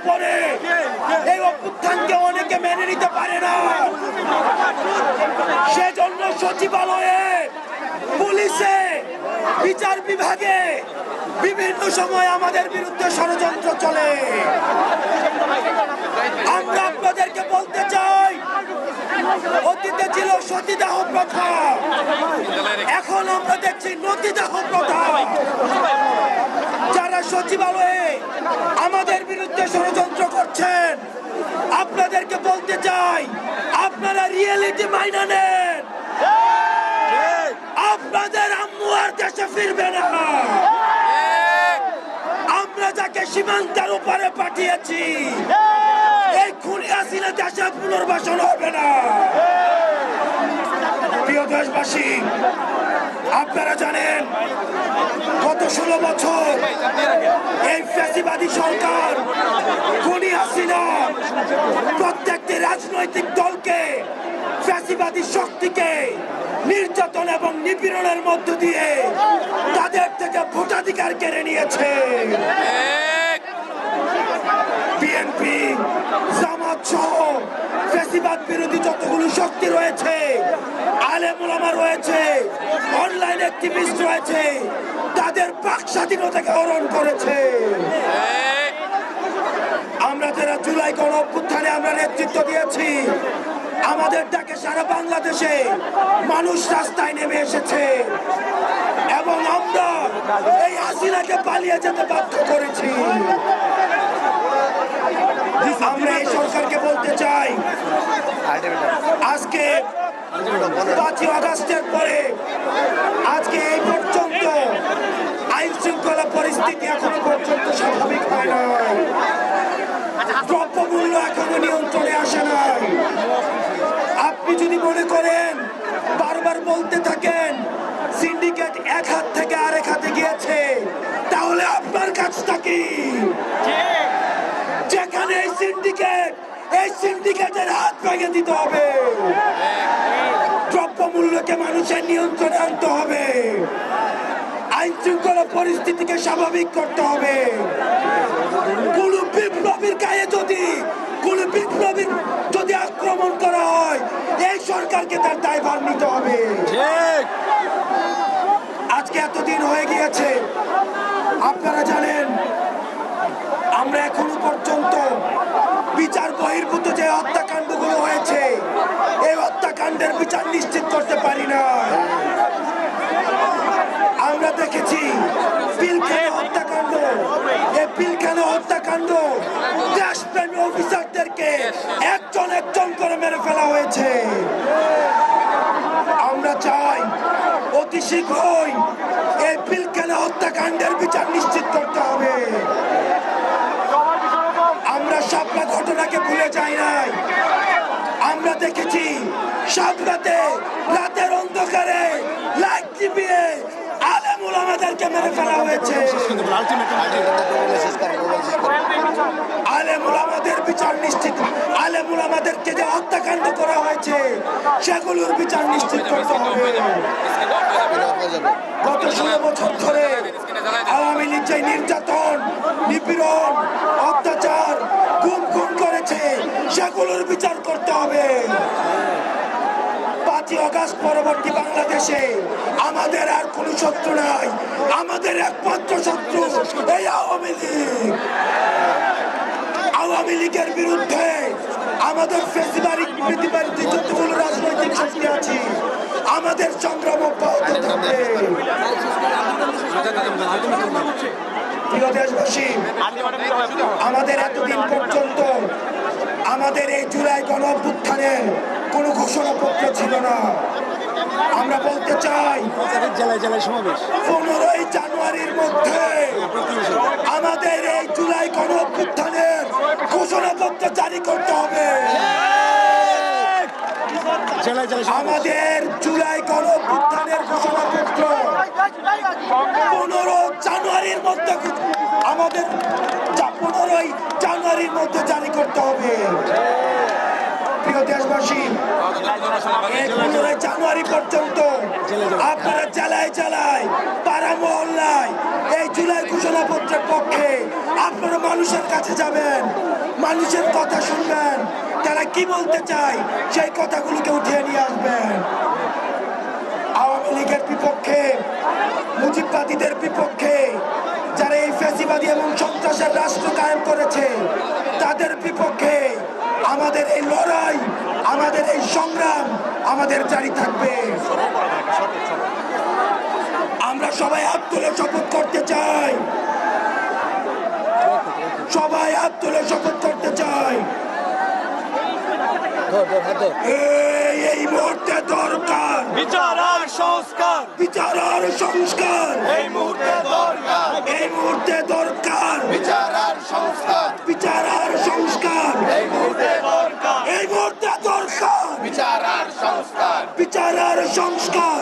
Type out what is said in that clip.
পরে এই অভ্যুত্থানকে অনেকে মেনে নিতে পারে না। সেজন্য সচিবালয়ে, পুলিশে, বিচার বিভাগে বিভিন্ন সময় আমাদের বিরুদ্ধে ষড়যন্ত্র চলে। আমরা আপনাদেরকে বলতে চাই, অতীতে ছিল সতীদাহ প্রথা, এখন আমরা দেখছি নতীদাহ প্রথা। যারা সচিবালয়ে আমাদের বিরুদ্ধে ষড়যন্ত্র করছেন, আপনাদেরকে বলতে চাই, আপনারা রিয়েলিটি মাইনা নেন। আপনাদের আম্মু আর দেশে ফিরবে না। আমরা যাকে সীমান্তের উপরে পাঠিয়েছি, এই খুনি হাসিনা দেশে পুনর্বাসন হবে না। প্রিয় দেশবাসী, আপনারা জানেন গত 16 বছর এই ফ্যাসিবাদী সরকার খুনি হাসিনা প্রত্যেকটি রাজনৈতিক দলকে, ফ্যাসিবাদী শক্তিকে নির্যাতন এবং নিপীড়নের মধ্য দিয়ে তাদের থেকে ভোটাধিকার কেড়ে নিয়েছে। বিএনপি, জামাত সহ ফ্যাসিবাদ বিরোধী যতগুলো শক্তি রয়েছে, আলেম ওলামা রয়েছে, অনলাইন অ্যাক্টিভিস্ট রয়েছে, তাদের বাক স্বাধীনতাকে হরণ করেছে। আমরা যারা জুলাই গণ অভ্যুত্থানে আমরা নেতৃত্ব দিয়েছি, আমাদের ডাকে সারা বাংলাদেশে মানুষ রাস্তায় নেমে এসেছে এবং আমরা এই হাসিনাকে পালিয়ে যেতে বাধ্য করেছি। আমরা এই সরকারকে বলতে চাই, আজকে 5ই আগস্টের পরে আজকে এই পর্যন্ত আইন শৃঙ্খলা পরিস্থিতি এখনো পর্যন্ত স্বাভাবিক হয় না। দ্রব্যমূল্য এখনো নিয়ন্ত্রণে আসে নাই। আপনি যদি মনে করেন, বারবার বলতে থাকেন সিন্ডিকেট এক হাত থেকে আরেক হাতে গিয়েছে, তাহলে আপনার কাজটা কি? যেখানে এই সিন্ডিকেটের হাত ভেঙে দিতে হবে। দ্রব্যমূল্যকে মানুষের নিয়ন্ত্রণে আনতে হবে। আইন শৃঙ্খলা পরিস্থিতিকে স্বাভাবিক করতে হবে। কোন বিপ্লবীর গায়ে যদি আক্রমণ করা হয়, এই সরকারকে তার দায়ভার নিতে হবে। আজকে এতদিন হয়ে গিয়েছে, আপনারা জানেন আমরা এখনো পর্যন্ত বিচার বহির্ভূত যে হত্যাকাণ্ডগুলো হয়েছে, এই হত্যাকাণ্ডের বিচার নিশ্চিত করতে পারি না। আমরা দেখেছি পিলখানা হত্যাকাণ্ড, এই পিলখানা হত্যাকাণ্ড দেশপ্রেমী অফিসারদেরকে একজন একজন করে মেরে ফেলা হয়েছে। আমরা চাই অতি শীঘ্রই এই পিলখানা হত্যাকাণ্ডের বিচার নিশ্চিত করতে হবে। আমরা শাপলা ঘটনাকে ভুলে যাই নাই। আমরা দেখেছি সাবরাতে রাতের অন্ধকারে লাইট নিভিয়ে আলেম ওলামাদেরকে মেরে ফেলা হয়েছে। আলেম ওলামাদের বিচার নিশ্চিত, আলেম ওলামাদেরকে যে হত্যাকাণ্ড করা হয়েছে সেগুলোর বিচার নিশ্চিত করতে হবে। গত 16 বছর ধরে আওয়ামী লীগ যে নির্যাতন, নিপীড়ন, অত্যাচার, গুম করেছে সেগুলোর বিচার করতে হবে। 5ই আগস্ট পরবর্তী বাংলাদেশে আমাদের আর কোন শত্রু নাই, আমাদের একমাত্র শত্রু এই আওয়ামী লীগ। আওয়ামী লীগের বিরুদ্ধে আমাদের ফেসিবাদী যতগুলো রাজনৈতিক শক্তি আছে, আমাদের সংগ্রাম অব্যাহত থাকবে। প্রিয় দেশবাসী, আমাদের এতদিন পর্যন্ত আমাদের এই জুলাই গণ অভ্যুত্থানে কোনো ঘোষণাপত্র ছিল না। আমরা বলতে চাই 15ই জানুয়ারির মধ্যে আমাদের এই জুলাই গণ অভ্যুত্থানের ঘোষণাপত্র জারি করতে হবে। আমাদের জুলাই গণ অভ্যুত্থানের ঘোষণাপত্র 15 জানুয়ারির মধ্যে, আমাদের 15ই জানুয়ারির মধ্যে জারি করতে হবে। প্রিয় দেশবাসী, 15 জানুয়ারি পর্যন্ত আপনারা জেলায় জেলায়, পাড়া মহল্লায় এই জুলাই ঘোষণাপত্রের পক্ষে আপনারা মানুষের কাছে যাবেন, মানুষের কথা শুনবেন, তারা কি বলতে চায় সেই কথাগুলোকে উঠিয়ে নিয়ে আসবেন। আওয়ামী লীগের বিপক্ষে, মুজিববাদীদের বিপক্ষে, যারা এই ফ্যাসিবাদী এবং সন্ত্রাসের রাষ্ট্র কায়েম করেছে তাদের বিপক্ষে আমাদের এই লড়াই, আমাদের এই সংগ্রাম আমাদের জারি থাকবে। আমরা সবাই হাত তুলে শপথ করতে চাই, সবাই হাত তুলে শপথ করতে চাই। এই মুহূর্তে দরকার বিচার আর সংস্কার, বিচার আর সংস্কার। এই মুহূর্তে দরকার, এই মুহূর্তে দরকার বিচার আর সংস্কার, বিচার আর সংস্কার। এই মুহূর্তে দরকার, এই মুহূর্তে দরকার বিচার আর সংস্কার, বিচার আর সংস্কার।